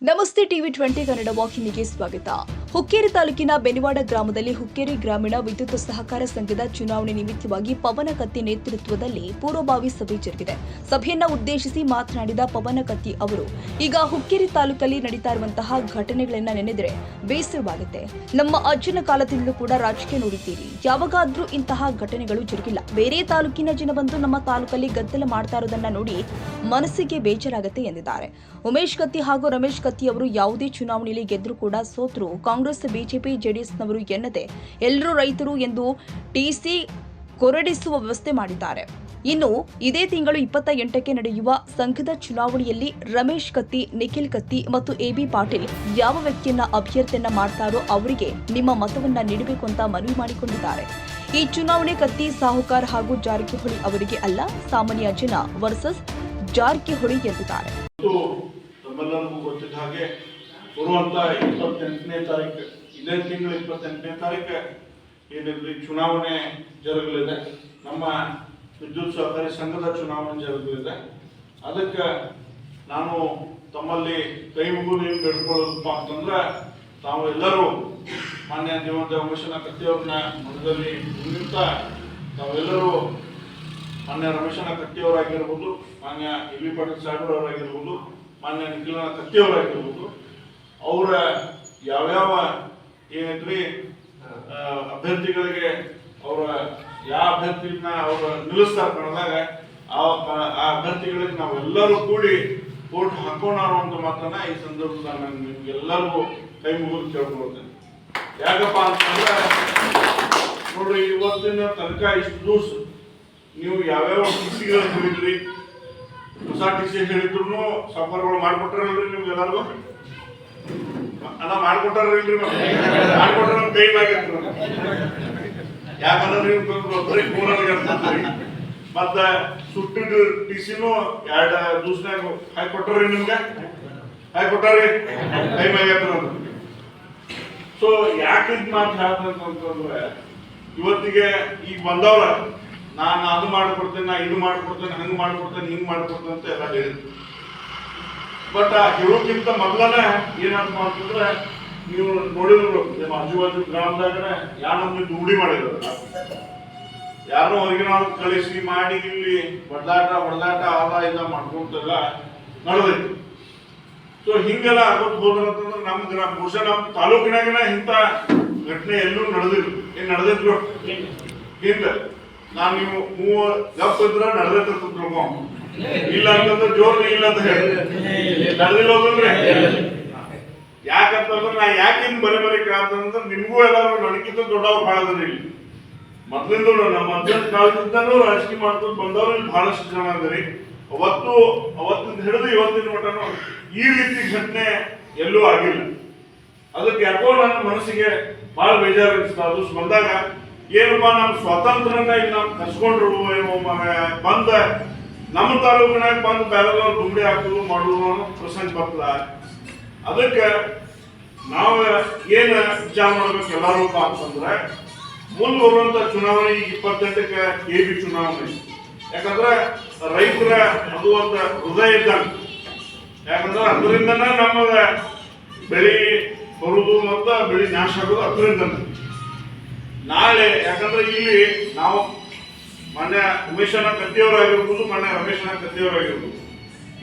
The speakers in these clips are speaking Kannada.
ನಮಸ್ತೆ ಟಿವಿ 20 ಕನ್ನಡ ವಾಹಿನಿಗೆ ಸ್ವಾಗತ. ಹುಕ್ಕೇರಿ ತಾಲೂಕಿನ ಬೆನಿವಾಡ ಗ್ರಾಮದಲ್ಲಿ ಹುಕ್ಕೇರಿ ಗ್ರಾಮೀಣ ವಿದ್ಯುತ್ ಸಹಕಾರ ಸಂಘದ ಚುನಾವಣೆ ನಿಮಿತ್ತವಾಗಿ ಪವನ ಕತ್ತಿ ನೇತೃತ್ವದಲ್ಲಿ ಪೂರ್ವಭಾವಿ ಸಭೆ ಜರುಗಿದೆ. ಸಭೆಯನ್ನ ಉದ್ದೇಶಿಸಿ ಮಾತನಾಡಿದ ಪವನ ಕತ್ತಿ ಅವರು, ಈಗ ಹುಕ್ಕೇರಿ ತಾಲೂಕಲ್ಲಿ ನಡೀತಾ ಇರುವಂತಹ ಘಟನೆಗಳನ್ನ ನೆನೆದರೆ ಬೇಸರವಾಗುತ್ತೆ. ನಮ್ಮ ಅಜ್ಜನ ಕಾಲದಿಂದಲೂ ಕೂಡ ರಾಜಕೀಯ ನೋಡಿದ್ದೀರಿ, ಯಾವಾಗಾದ್ರೂ ಇಂತಹ ಘಟನೆಗಳು ಜರುಗಿಲ್ಲ. ಬೇರೆ ತಾಲೂಕಿನ ಜನ ಬಂದು ನಮ್ಮ ತಾಲೂಕಲ್ಲಿ ಗದ್ದಲ ಮಾಡ್ತಾ ಇರೋದನ್ನ ನೋಡಿ ಮನಸ್ಸಿಗೆ ಬೇಜಾರಾಗುತ್ತೆ ಎಂದಿದ್ದಾರೆ. ಉಮೇಶ್ ಕತ್ತಿ ಹಾಗೂ ರಮೇಶ್ ಕತ್ತಿ ಅವರು ಯಾವುದೇ ಚುನಾವಣೆಯಲ್ಲಿ ಗೆದ್ದರೂ ಕೂಡ ಸೋತರು ಕಾಂಗ್ರೆಸ್, ಬಿಜೆಪಿ, ಜೆಡಿಎಸ್ನವರು ಎನ್ನದೆ ಎಲ್ಲರೂ ರೈತರು ಎಂದು ಟಿಸಿ ಕೊರಡಿಸುವ ವ್ಯವಸ್ಥೆ ಮಾಡಿದ್ದಾರೆ. ಇನ್ನು ಇದೇ ತಿಂಗಳು 28ಕ್ಕೆ ನಡೆಯುವ ಸಂಘದ ಚುನಾವಣೆಯಲ್ಲಿ ರಮೇಶ್ ಕತ್ತಿ, ನಿಖಿಲ್ ಕತ್ತಿ ಮತ್ತು ಎಬಿ ಪಾಟೀಲ್ ಯಾವ ವ್ಯಕ್ತಿಯನ್ನ ಅಭ್ಯರ್ಥಿಯನ್ನ ಮಾಡ್ತಾರೋ ಅವರಿಗೆ ನಿಮ್ಮ ಮತವನ್ನ ನೀಡಬೇಕು ಅಂತ ಮನವಿ ಮಾಡಿಕೊಂಡಿದ್ದಾರೆ. ಈ ಚುನಾವಣೆ ಕತ್ತಿ, ಸಾಹುಕಾರ್ ಹಾಗೂ ಜಾರಕಿಹೊಳಿ ಅವರಿಗೆ ಅಲ್ಲ, ಸಾಮಾನ್ಯ ಜನ ವರ್ಸಸ್ ಜಾರಕಿಹೊಳಿ ಎಂದಿದ್ದಾರೆ. ನಮ್ಮೆಲ್ಲರಿಗೂ ಗೊತ್ತಿದ್ದ ಹಾಗೆ ಬರುವಂತ 28ನೇ ತಾರೀಕು, ಇದೇ ತಿಂಗಳ 28ನೇ ತಾರೀಕು ಏನಿದ್ರಿ ಚುನಾವಣೆ ಜರುಗಲಿದೆ. ನಮ್ಮ ವಿದ್ಯುತ್ ಸಹಕಾರಿ ಸಂಘದ ಚುನಾವಣೆ ಜರುಗಲಿದೆ. ಅದಕ್ಕೆ ನಾನು ತಮ್ಮಲ್ಲಿ ಕೈ ಮುಗಿದು ಬೇಡ್ಕೊಳ್ಳೋದಪ್ಪ ಅಂತಂದ್ರೆ, ತಾವು ಎಲ್ಲರೂ ಮಾನ್ಯ ದಿವಂಗತ ಉಮೇಶ್ ಕತ್ತಿಯವ್ರನ್ನ ಮನದಲ್ಲಿ ನಿಂತ ತಾವೆಲ್ಲರೂ ಮಾನ್ಯ ರಮೇಶ್ ಕತ್ತಿಯವರಾಗಿರ್ಬೋದು, ಮಾನ್ಯ ಎಬಿ ಪಾಟೀಲ್ ಸಾಹೇಬ್ರವರಾಗಿರ್ಬೋದು, ಮಾನ್ಯ ನಿಖಿಲ್ ಕತ್ತಿಯವರಾಗಿರ್ಬೋದು, ಅವರ ಯಾವ್ಯಾವ ಏನೈತ್ರಿ ಅಭ್ಯರ್ಥಿಗಳಿಗೆ ಅವರ ಯಾವ ಅಭ್ಯರ್ಥಿನ ಅವ್ರ ನಿಲ್ಲಿಸ್ತಾರೆ ಕಣದಾಗ ಆ ಅಭ್ಯರ್ಥಿಗಳಿಗೆ ನಾವೆಲ್ಲರೂ ಕೂಡಿ ವೋಟ್ ಹಾಕೋಣ ಅಂತ ಮಾತನ್ನ ಈ ಸಂದರ್ಭದಲ್ಲಿ ನಾನು ನಿಮ್ಗೆಲ್ಲರಿಗೂ ಕೈ ಮುಗಿದು ಕೇಳ್ಕೊಳ್ತೇನೆ. ಯಾಕಪ್ಪ ಅಂತಂದ್ರೆ ನೋಡ್ರಿ, ಇವತ್ತಿನ ತನಕ ಇಷ್ಟು ದಿವಸ ನೀವು ಯಾವ್ಯಾವ ಟಿಸಿಗಳನ್ನು ಹೇಳಿದ್ರಿ, ಹೊಸ ಟಿಸಿ ಹೇಳಿದ್ರು ಸಾಫ್ಟ್ವೇರ್ಗಳು ಮಾಡ್ಕೊಟ್ಟಾರಲ್ರಿ ನಿಮ್ಗೆ ಎಲ್ಲರಿಗೂ? ಅದ ಮಾಡ್ಕೊಟ್ಟಾರಲ್ರಿ? ಮಾಡ್ಕೊಟ್ರ ಕೈ ಆಗಿರ್ತೀರ. ಯಾಕಂದ್ರೆ ನೀವು ಬರೀ ಫೋನಲ್ಲಿ ಮತ್ತ ಸುಟ್ಟಿದ್ದು ಟಿಸಿನೂ 2 ದಿವಸನಾಗ ಹಾಕೊಟ್ಟಾರ್ರಿ ನಿಮ್ಗೆ? ಹಾಕೊಟ್ಟಾರಿ ಕೈ ಆಗಿರ್ತೀರ. ಸೊ ಯಾಕೆ ಇದು ಮಾತು ಹೇಳ್ತಂತಂದ್ರೆ, ಇವತ್ತಿಗೆ ಈಗ ಬಂದವ್ರ ನಾನು ಅದು ಮಾಡ್ಕೊಡ್ತೇನೆ, ನಾ ಇದು ಮಾಡ್ಕೊಡ್ತೇನೆ, ಹಂಗೆ ಮಾಡ್ಕೊಡ್ತೇನೆ, ಹಿಂಗೆ ಮಾಡ್ಕೊಡ್ತೇನೆ ಅಂತ ಎಲ್ಲ ಹೇಳಿದ್ರು. ಬಟ್ ಆ ಹೇಳೋಕ್ಕಿಂತ ಮೊದಲನೇ ಏನಾದ್ರು ಅಂತಂದ್ರೆ, ನೀವು ನೋಡಿದ್ರು ನಿಮ್ಮ ಆಜು ಗ್ರಾಮದಾಗ ಯಾರೊಂದು ರೂಢಿ ಮಾಡಿದ್ರು, ಯಾರನ್ನೋ ಹೊರಗಿನ ಕಳಿಸಿ ಮಾಡಿ ಇಲ್ಲಿ ಹೊಡೆದಾಟ ಆದ ಇಲ್ಲ ಮಾಡ್ಕೊಂತೆಲ್ಲ ನಡೆದೈತಿ. ಸೊ ಹಿಂಗೆಲ್ಲ ಆಗೋದು ಹೋದ್ರಂತಂದ್ರೆ ನಮ್ಮ ಗ್ರಾಮ ಬಹುಶಃ ನಮ್ಮ ತಾಲೂಕಿನಾಗಿನ ಇಂಥ ಘಟನೆ ಎಲ್ಲೂ ನಡೆದಿದ್ರು. ಏನ್ ನಡೆದಿದ್ರು ಹಿಂದೆ ನಾನು ನೀವು ಗಪ್ ಇದ್ರ ನಡೆದಿರ್ತಿದ್ರು, ಇಲ್ಲ ಅಂತಂದ್ರೆ ಜೋರ್ ಇಲ್ಲ ಅಂತ ಹೇಳಿ ನಡೆದಿಲ್ಲ ಹೋದ್ರಿ. ಯಾಕಂತಂದ್ರೆ ನಾ ಯಾಕಿಂದ ಬರೀ ಕಾತಂದ್ರೆ ನಿಮ್ಗೂ ಎಲ್ಲರೂ ನನಗಿಂತ ದೊಡ್ಡವ್ರು ಭಾಳ ಅದ್ರಿ. ಇಲ್ಲಿ ಮೊದ್ಲಿಂದ ನಮ್ಮ ಅಜ್ಜನ ಕಾಲದಿಂದನೂ ರಾಜಕೀಯ ಮಾಡ್ಕೊಂಡು ಬಂದವ್ರು ಇಲ್ಲಿ ಬಹಳಷ್ಟು ಜನ ಅದರಿ. ಅವತ್ತಿಂದ ಹಿಡಿದು ಇವತ್ತಿನ ಮಟನು ಈ ರೀತಿ ಘಟನೆ ಎಲ್ಲೂ ಆಗಿಲ್ಲ. ಅದಕ್ಕೆ ಯಾಕೋ ನನ್ನ ಮನಸ್ಸಿಗೆ ಬಹಳ ಬೇಜಾರು ಅನಿಸ್ತಾ. ಅದು ಬಂದಾಗ ಏನಪ್ಪಾ ನಮ್ಮ ಸ್ವಾತಂತ್ರ್ಯನ ಇಲ್ಲಿ ನಾವು ಕಸ್ಕೊಂಡ್ರು ಬಂದ ನಮ್ಮ ತಾಲೂಕಿನಾಗ ಬಂದು ಬೇರೆದವ್ರು ದುಂಬಡಿ ಹಾಕೋದು ಮಾಡೋದು ಅನ್ನೋ ಪ್ರಸಂಗ ಬರ್ತದ. ಅದಕ್ಕೆ ನಾವು ಏನ್ ವಿಚಾರ ಮಾಡ್ಬೇಕು ಎಲ್ಲಾರೂಪ ಅಂತಂದ್ರೆ, ಮುಂದೆ ಬರುವಂತ ಚುನಾವಣೆ ಈಗ 28ಕ್ಕೆ ಎಬಿ ಚುನಾವಣೆ. ಯಾಕಂದ್ರೆ ರೈತರ ಅದು ಒಂದು ಹೃದಯ ಇದ್ದಂಗೆ. ಯಾಕಂದ್ರೆ ಅದರಿಂದನೇ ನಮಗ ಬೆಳಿ ಬರುದು ಮತ್ತು ಬೆಳಿ ನಾಶ ಆಗೋದು ಅದರಿಂದ. ನಾಳೆ ಯಾಕಂದ್ರೆ ಇಲ್ಲಿ ನಾವು ಮಾನ್ಯ ಉಮೇಶ್ ಕತ್ತಿಯವರಾಗಿರ್ಬೋದು, ಮಾನ್ಯ ರಮೇಶ್ ಕತ್ತಿಯವರಾಗಿರ್ಬೋದು,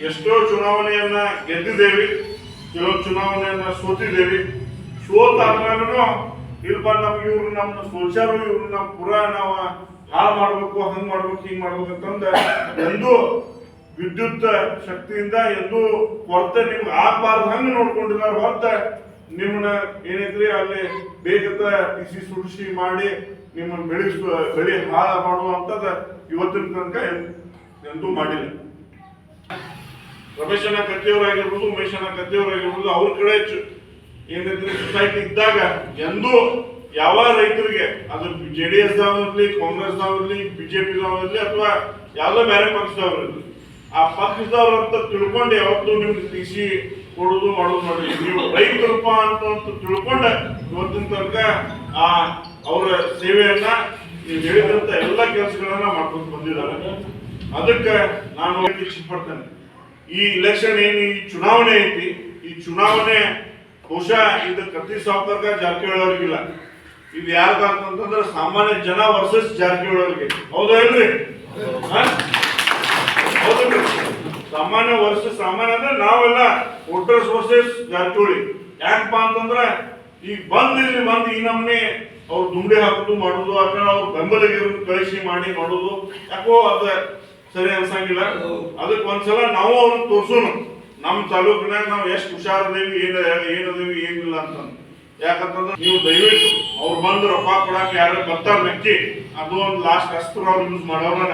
ಎಷ್ಟೋ ಚುನಾವಣೆಯನ್ನ ಗೆದ್ದಿದ್ದೇವೆ, ಕೆಲವು ಚುನಾವಣೆಯನ್ನ ಸೋತಿದ್ದೇವೆ. ಸೋತಾದ್ಮೇಲೂ ಇಲ್ಪ ನಮ್ಗೆ ಇವ್ರು ನಮ್ಮನ್ನ ಸೋಲ್ಸಾರು, ಇವ್ರು ನಮ್ಮ ಪುರ ನಾವು ಹಾಳು ಮಾಡ್ಬೇಕು, ಹಂಗ್ ಮಾಡ್ಬೇಕು, ಹಿಂಗ್ ಮಾಡ್ಬೇಕು ಅಂತಂದ ಎಂದೂ ವಿದ್ಯುತ್ ಶಕ್ತಿಯಿಂದ ಎಂದೂ ಕೊರತೆ ನಿಮ್ಗೆ ಆಗ್ಬಾರ್ದು ಹಂಗೆ ನೋಡ್ಕೊಂಡಿದ್ದಾರೆ. ಹೊರತ ನಿಮ್ಮನ್ನ ಏನೈತ್ರಿ ಅಲ್ಲಿ ಬೇಗದ ಟಿಸಿ ಸುಡಿಸಿ ಮಾಡಿ ನಿಮ್ಮನ್ನ ಬೆಳಿ ಹಾಳು ಮಾಡುವಂಥದ್ದು ಇವತ್ತಿನ ತನಕ ಎಂದೂ ಮಾಡಿಲ್ಲ. ರಮೇಶ್ ಕತ್ತಿಯವರಾಗಿರ್ಬೋದು, ಉಮೇಶ್ ಕತ್ತಿಯವರಾಗಿರ್ಬೋದು, ಅವ್ರ ಕಡೆ ಏನೈತ್ರಿ ಸೊಸೈಟಿ ಇದ್ದಾಗ ಎಂದೂ ಯಾವ ರೈತರಿಗೆ, ಅದು ಜೆಡಿಎಸ್ ದಾವಿರ್ಲಿ, ಕಾಂಗ್ರೆಸ್ ದಾವಿರ್ಲಿ, ಬಿಜೆಪಿ ದಾವಿರ್ಲಿ, ಅಥವಾ ಯಾವುದೋ ಬೇರೆ ಪಕ್ಷದವ್ರಿರ್ಲಿ, ಆ ಪಕ್ಷದವ್ರು ಅಂತ ತಿಳ್ಕೊಂಡು ಯಾವತ್ತೂ ನಿಮ್ಗೆ ಟಿಸಿ ಕೊಡೋದು ಮಾಡೋದು ನೋಡಿ. ನೀವು ರೈತರಪ್ಪ ಅಂತ ತಿಳ್ಕೊಂಡ ಇವತ್ತಿನ ತನಕ ಅವರ ಸೇವೆಯನ್ನ ನೀವು ಹೇಳಿದಂತ ಎಲ್ಲ ಕೆಲಸಗಳನ್ನ ಮಾಡ್ಕೊಂಡು ಬಂದಿದ್ದಾರೆ. ಅದಕ್ಕೆ ನಾನು ಇಷ್ಟಪಡ್ತೇನೆ, ಈ ಇಲೆಕ್ಷನ್ ಏನು ಈ ಚುನಾವಣೆ ಐತಿ ಈ ಚುನಾವಣೆ ಬಹುಶಃ ಇದು ಕತ್ತಿ ಸಾವುಕಾರ್ಗ ಜಾರಕಿಹೊಳಿ ಅವ್ರಿಗಿಲ್ಲ, ಇದು ಯಾರ್ಗಂತಂದ್ರೆ ಸಾಮಾನ್ಯ ಜನ ವರ್ಸಸ್ ಜಾರಕಿಹೊಳಿ ಅವ್ರಿಗೆ. ಹೌದಾ ಇಲ್ರಿ? ಹೌದಲ್ರಿ? ಸಾಮಾನ್ಯ ವರ್ಸಸ್ ಸಾಮಾನ್ಯ ಅಂದ್ರೆ ನಾವೆಲ್ಲ ವೋಟರ್ಸ್ ವರ್ಸಸ್ ಜಾರಕಿಹೊಳಿ. ಯಾಕಪ್ಪ ಅಂತಂದ್ರೆ ಈಗ ಇಲ್ಲಿ ಬಂದು ಈ ನಮ್ನೆ ಅವ್ರು ದುಂಡೆ ಹಾಕೋದು ಮಾಡೋದು, ಅಥವಾ ಅವ್ರ ಬೆಂಬಲಿಗರನ್ನು ಕಳಿಸಿ ಮಾಡಿ ಮಾಡೋದು ಯಾಕೋ ಅದ ಸರಿ ಅನ್ಸಂಗಿಲ್ಲ. ಅದಕ್ಕೆ ಒಂದ್ಸಲ ನಾವು ಅವ್ರನ್ನ ತೋರ್ಸೋಣ, ನಮ್ಮ ತಾಲೂಕಿನಾಗ ನಾವು ಎಷ್ಟು ಹುಷಾರದೇವಿ, ಏನದೇವಿ ಏನಿಲ್ಲ ಅಂತ. ಯಾಕಂತಂದ್ರೆ ನೀವು ದಯವಿಟ್ಟು ಅವ್ರು ಬಂದು ರೊಕ್ಕ ಕೊಡಕ್ಕೆ ಯಾರು ಬರ್ತಾರ ನಕ್ಕಿ, ಅದು ಒಂದು ಲಾಸ್ಟ್ ಅಸ್ತ್ರ ಅವ್ರು ಯೂಸ್ ಮಾಡೋಣ.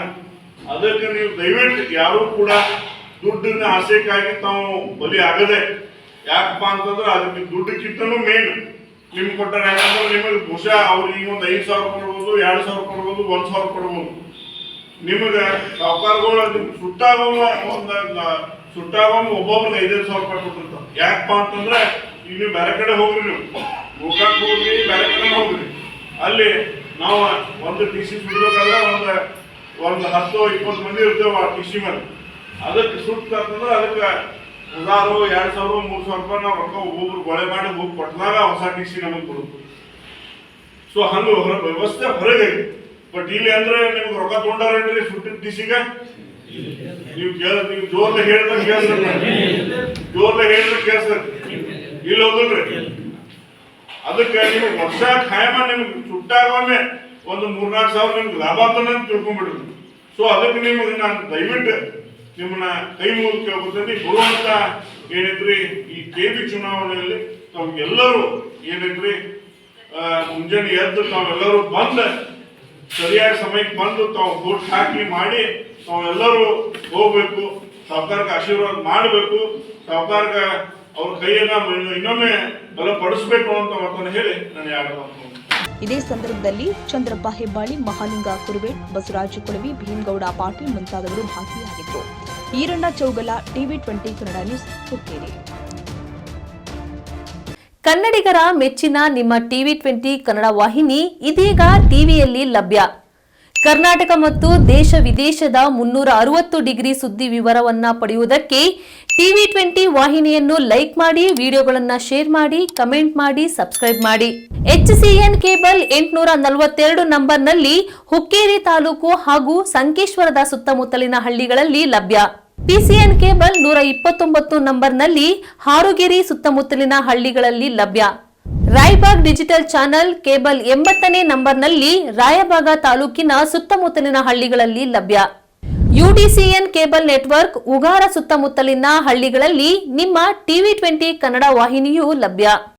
ಅದಕ್ಕೆ ನೀವು ದಯವಿಟ್ಟು ಯಾರು ಕೂಡ ದುಡ್ಡಿನ ಆಸೆಕ್ಕಾಗಿ ತಾವು ಬಲಿ ಆಗದೆ. ಯಾಕಪ್ಪ ಅಂತಂದ್ರೆ ಅದಕ್ಕೆ ದುಡ್ಡಕ್ಕಿಂತನೂ ಮೇನ್ ನಿಮ್ಗೆ ಕೊಟ್ಟಾರೆ. ಯಾಕಂದ್ರೆ ನಿಮಗೆ ಬಹುಶಃ ಅವ್ರಿಗೆ ಈಗ ಒಂದು 5,000 ಕೊಡ್ಬೋದು, 2,000 ಕೊಡ್ಬೋದು, 1,000 ಕೊಡ್ಬೋದು. ನಿಮಗೆ ಸಾವುಕಾರಗಳು ನಿಮ್ಗೆ ಸುಟ್ಟಾಗೊಮ್ಮೆ ಒಬ್ಬೊಬ್ರಿಗೆ 5,000 ರೂಪಾಯಿ ಕೊಟ್ಟಿರ್ತಾವ. ಯಾಕಪ್ಪ ಅಂತಂದ್ರೆ ಈಗ ನೀವು ಬೇರೆ ಕಡೆ ಹೋಗ್ರಿ, ನೀವು ಗೋಕಾಕ್ ಹೋಗ್ರಿ, ಬೇರೆ ಕಡೆ ಹೋಗ್ರಿ, ಅಲ್ಲಿ ನಾವು ಒಂದು ಟಿ ಸಿ ಸುಡ್ಬೇಕಾದ್ರೆ ಒಂದು 10-20 ಮಂದಿ ಇರ್ತೇವೆ ಆ ಟಿ ಸಿ ಮೇಲೆ. ಅದಕ್ಕೆ ಸುಟ್ಟಂತಂದ್ರೆ ಅದಕ್ಕೆ 1,000, 2,000, 3,000 ರೂಪಾಯಿ ನಾವು ರೊಕ್ಕ ಒಬ್ಬೊಬ್ರು ಗೊಳೆ ಮಾಡಿ ಹೋಗಿ ಕೊಟ್ಟದಾಗ ಹೊಸ ಟಿ ಸಿ ನಮಗೆ ಕೊಡುತ್ತೆ. ಸೊ ಹಂಗ ವ್ಯವಸ್ಥೆ ಹೊರಗೆ. ಬಟ್ ಇಲ್ಲಿ ಅಂದ್ರೆ ನಿಮ್ಗೆ ರೊಕ್ಕ ತೊಗೊಂಡಾರೇನ್ರಿ ಸುಟ್ಟಿನ ಟಿ ಸಿಗೆ? ನೀವು ಜೋರ್ಲೆ ಹೇಳಿದ್ರೆ ಕೇಳಿಸ್ರಿ, ಇಲ್ಲಿ ಹೋಗಲ್ರಿ. ಅದಕ್ಕೆ ನಿಮ್ಗೆ ವರ್ಷ ಖಾಯಮ ನಿಮ್ಗೆ ಸುಟ್ಟಾಗೊಮ್ಮೆ ಒಂದು 3-4 ಸಾವಿರ ನಿಮ್ಗೆ ಲಾಭ ಆಗ್ತಾನೆ ಅಂತ ತಿಳ್ಕೊಂಡ್ಬಿಡ್ರಿ. ಸೊ ಅದಕ್ಕೆ ನಿಮ್ಗೆ ನಾನು ದಯವಿಟ್ಟು ನಿಮ್ಮನ್ನ ಕೈ ಮೂಲಕ ಕೇಳ್ಕೊತೀನಿ, ಬರುವಂತ ಏನೈತ್ರಿ ಈ KB ಚುನಾವಣೆಯಲ್ಲಿ ತಾವೆಲ್ಲರೂ ಏನೈತ್ರಿ ಮುಂಜಾನೆ ಎದ್ದು ತಾವೆಲ್ಲರೂ ಬಂದ ಸರಿಯಾದ ಸಮಯಕ್ಕೆ ಬಂದು ತಾವು ವೋಟ್ ಹಾಕಿ ಮಾಡಿ ತಾವೆಲ್ಲರೂ ಹೋಗ್ಬೇಕು, ಸಾವುಕಾರಕ್ಕೆ ಆಶೀರ್ವಾದ ಮಾಡಬೇಕು, ಸಾವುಕಾರಕ್ಕೆ ಅವ್ರ ಕೈಯನ್ನ ಇನ್ನೊಮ್ಮೆ ಬಲಪಡಿಸ್ಬೇಕು ಅಂತ ಮಾತನ್ನು ಹೇಳಿ ನಾನು ಯಾರು. ಇದೇ ಸಂದರ್ಭದಲ್ಲಿ ಚಂದ್ರಪ್ಪ ಹೆಬ್ಬಾಳಿ, ಮಹಾಲಿಂಗ ಕುರುಬೇಟ್, ಬಸವರಾಜ ಕೊಳವಿ, ಭೀಮಗೌಡ ಪಾಟೀಲ್ ಮುಂತಾದವರು ಭಾಗಿಯಾಗಿದ್ದರು. Iranna Chougala, TV20 Kannada news, Hukkeri. ಕನ್ನಡಿಗರ ಮೆಚ್ಚಿನ ನಿಮ್ಮ TV20 ಕನ್ನಡ ವಾಹಿನಿ ಇದೀಗ ಟಿವಿಯಲ್ಲಿ ಲಭ್ಯ. ಕರ್ನಾಟಕ ಮತ್ತು ದೇಶ ವಿದೇಶದ 360 ಡಿಗ್ರಿ ಸುದ್ದಿ ವಿವರವನ್ನ ಪಡೆಯುವುದಕ್ಕೆ TV20 ವಾಹಿನಿಯನ್ನು ಲೈಕ್ ಮಾಡಿ, ವಿಡಿಯೋಗಳನ್ನು ಶೇರ್ ಮಾಡಿ, ಕಮೆಂಟ್ ಮಾಡಿ, ಸಬ್ಸ್ಕ್ರೈಬ್ ಮಾಡಿ. HCN ಕೇಬಲ್ 842 ನಂಬರ್ನಲ್ಲಿ ಹುಕ್ಕೇರಿ ತಾಲೂಕು ಹಾಗೂ ಸಂಕೇಶ್ವರದ ಸುತ್ತಮುತ್ತಲಿನ ಹಳ್ಳಿಗಳಲ್ಲಿ ಲಭ್ಯ. PCN ಕೇಬಲ್ 129 ನಂಬರ್ನಲ್ಲಿ ಹಾರುಗೆರೆ ಸುತ್ತಮುತ್ತಲಿನ ಹಳ್ಳಿಗಳಲ್ಲಿ ಲಭ್ಯ. ರಾಯಬಾಗ್ ಡಿಜಿಟಲ್ ಚಾನೆಲ್ ಕೇಬಲ್ 80ನೇ ನಂಬರ್ನಲ್ಲಿ ರಾಯಬಾಗ ತಾಲೂಕಿನ ಸುತ್ತಮುತ್ತಲಿನ ಹಳ್ಳಿಗಳಲ್ಲಿ ಲಭ್ಯ. UDCN ಕೇಬಲ್ ನೆಟ್ವರ್ಕ್ ಉಗಾರ ಸುತ್ತಮುತ್ತಲಿನ ಹಳ್ಳಿಗಳಲ್ಲಿ ನಿಮ್ಮ TV20 ಕನ್ನಡ ವಾಹಿನಿಯೂ ಲಭ್ಯ.